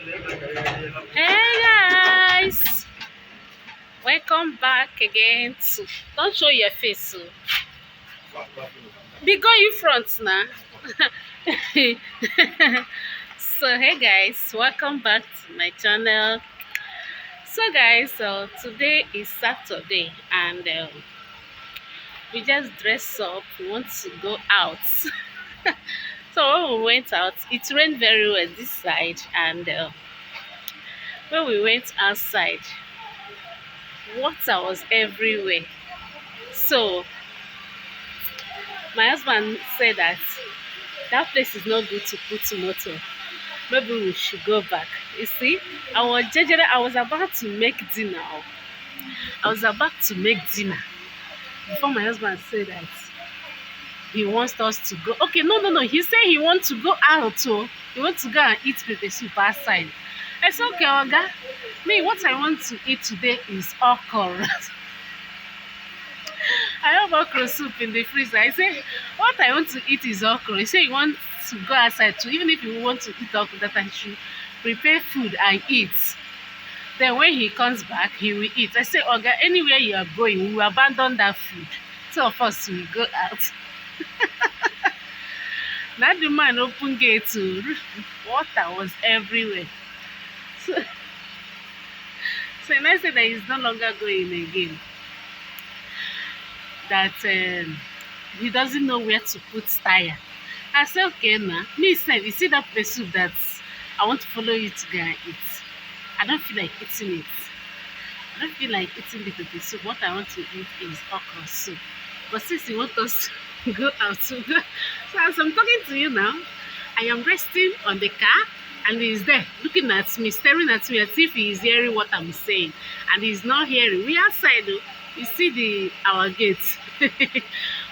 Hey guys, welcome back again to don't show your face so be going front now. So hey guys, welcome back to my channel. So guys, today is Saturday and we just dress up. We want to go out. So when we went out, it rained very well this side, and when we went outside, water was everywhere. So my husband said that place is not good to put motor. Maybe we should go back. You see, I was about to make dinner. I was about to make dinner before my husband said that he wants us to go. Okay, no. He said he wants to go out. So he wants to go and eat pepper soup outside. I said, okay, Oga. Me, what I want to eat today is okra. I have okra soup in the freezer. I say, what I want to eat is okra. He say he wants to go outside too. Even if you want to eat okra, that I should prepare food and eat. Then when he comes back, he will eat. I say, Oga, anywhere you are going, we will abandon that food. Two of us will go out. Now the man open gate to water was everywhere. So, so I said that he's no longer going again. That he doesn't know where to put tire. I said, okay, now. Me said, you see that place soup that I want to follow you to go and eat. I don't feel like eating it. I don't feel like eating the pepper soup. What I want to eat is okra soup. But since you want us to go out to go, so as I'm talking to you now, I am resting on the car and he's there looking at me, staring at me as if he is hearing what I'm saying. And he's not hearing. We outside though. You see our gate.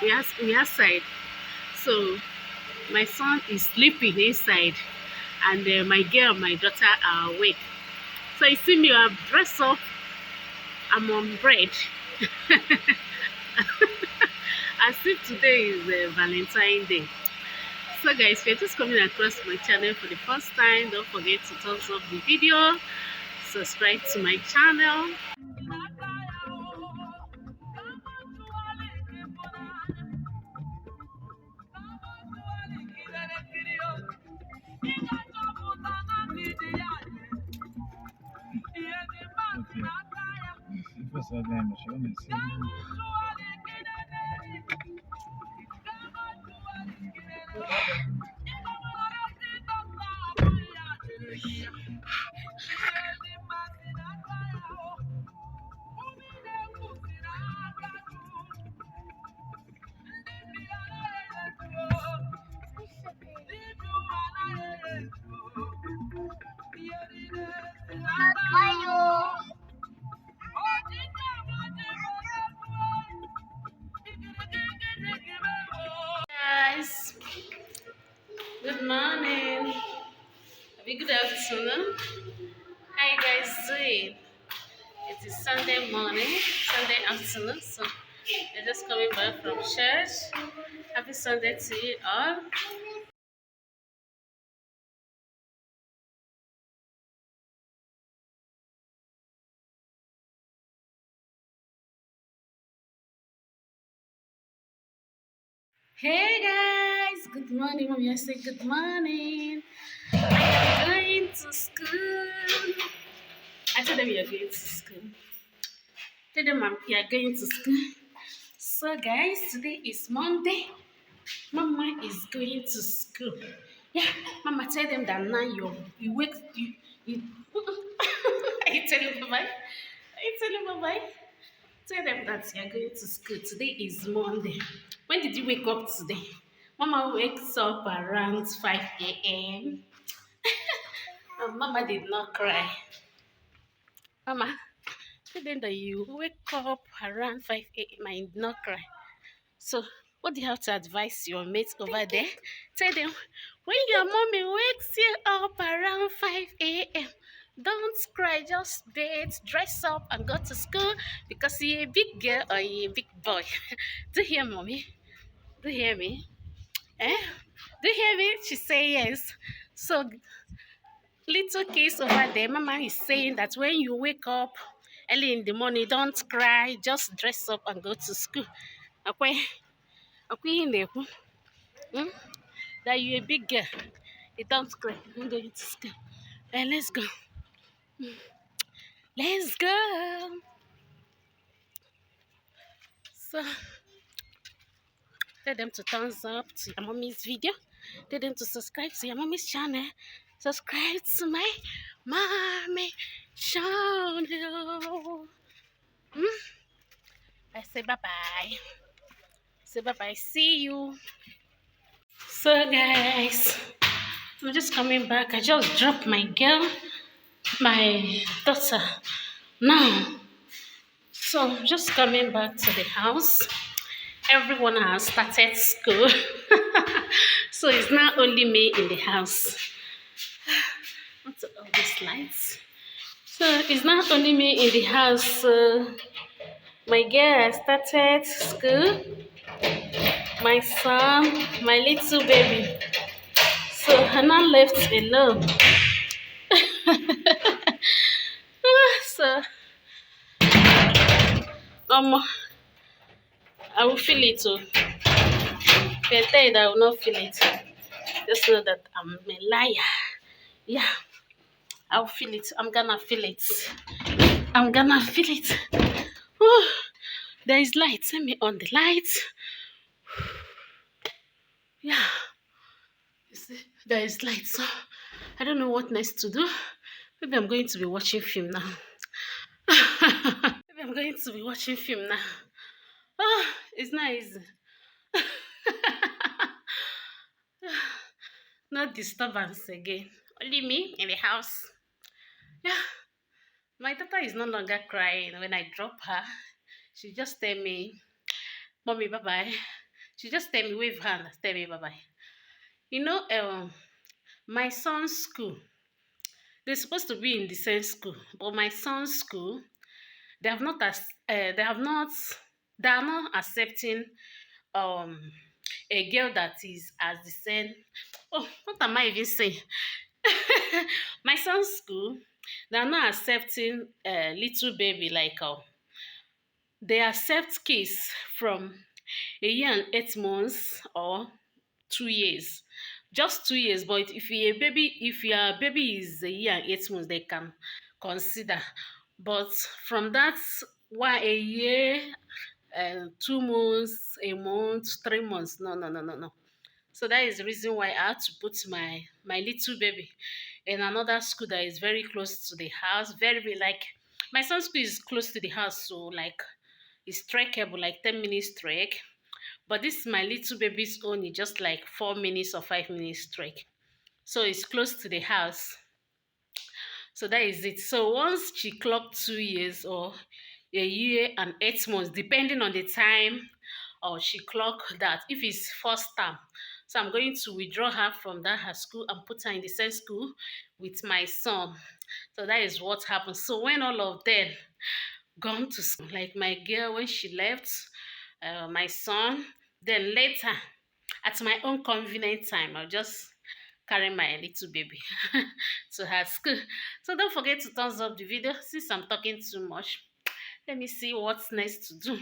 we outside. So my son is sleeping inside and my girl and my daughter are awake. So you see me, I'm dressed up, I'm on bread. As if today is Valentine's Day. So guys, if you're just coming across my channel for the first time, don't forget to thumbs up the video, subscribe to my channel. Guys, good morning. Good afternoon. How you guys doing? It is Sunday morning, Sunday afternoon, so we're just coming back from church. Happy Sunday to you all. Hey guys, good morning. Mommy, I say good morning. I am going to school. I told them you're going to school. Tell them you're going to school. So guys, today is Monday. Mama is going to school. Yeah, Mama, tell them that now you wake you. Are you telling bye bye? Are you telling bye bye? Tell them that you're going to school. Today is Monday. When did you wake up today? Mama wakes up around 5 a.m. Mama did not cry. Mama, tell them that you wake up around 5 a.m. and did not cry. So, what do you have to advise your mates over there? Tell them, when your mommy wakes you up around 5 a.m., don't cry, just bathe, dress up, and go to school because you're a big girl or you're a big boy. Do you hear mommy? Do you hear me? Eh? Do you hear me? She say yes. So Little kids over there. Mama is saying that when you wake up early in the morning, don't cry, just dress up and go to school. Okay, okay, in there. Hmm? That you a big girl. You don't cry. I'm going to school. And let's go. Let's go. So tell them to thumbs up to your mommy's video. Tell them to subscribe to your mommy's channel. Subscribe to my mommy channel. Hmm? I say bye bye. Say bye bye. See you. So guys, I'm just coming back. I just dropped my girl, my daughter now. So I'm just coming back to the house. Everyone has started school. So it's not only me in the house. What's all these lights? So it's not only me in the house. My girl has started school. My son, my little baby. So I'm not left alone. So um, I will feel it too. If I tell you that I will not feel it, just know that I'm a liar. Yeah, I'll feel it. I'm gonna feel it. I'm gonna feel it. Oh, there is light. Send me on the light. Yeah, you see, there is light. So I don't know what next to do. Maybe I'm going to be watching film now. Maybe I'm going to be watching film now. Oh, it's not easy. No disturbance again. Only me in the house. Yeah, my daughter is no longer crying when I drop her. She just tell me, "Mommy, bye bye." She just tell me, wave hand, tell me bye bye. You know, my son's school. They're supposed to be in the same school, but my son's school, they have not as they have not they are not accepting um a girl that is as the same. Oh, what am I even saying? My son's school, they are not accepting little baby like they accept kids from a year and 8 months or 2 years. Just 2 years, but if your baby is a year and 8 months, they can consider. But from that, why a year, 2 months, a month, 3 months? No, no, no, no, no. So that is the reason why I had to put my little baby in another school that is very close to the house. Like my son's school is close to the house, so like it's trackable, like 10 minutes trek. But this is my little baby's only just like 4 minutes or 5 minutes trek. So it's close to the house. So that is it. So once she clocked 2 years or a year and 8 months, depending on the time or she clocked that, if it's first term. So I'm going to withdraw her from that her school and put her in the same school with my son. So that is what happened. So when all of them gone to school, like my girl when she left, my son, then later at my own convenient time, I'll just carry my little baby to her school. So don't forget to thumbs up the video. Since I'm talking too much, let me see what's next to do.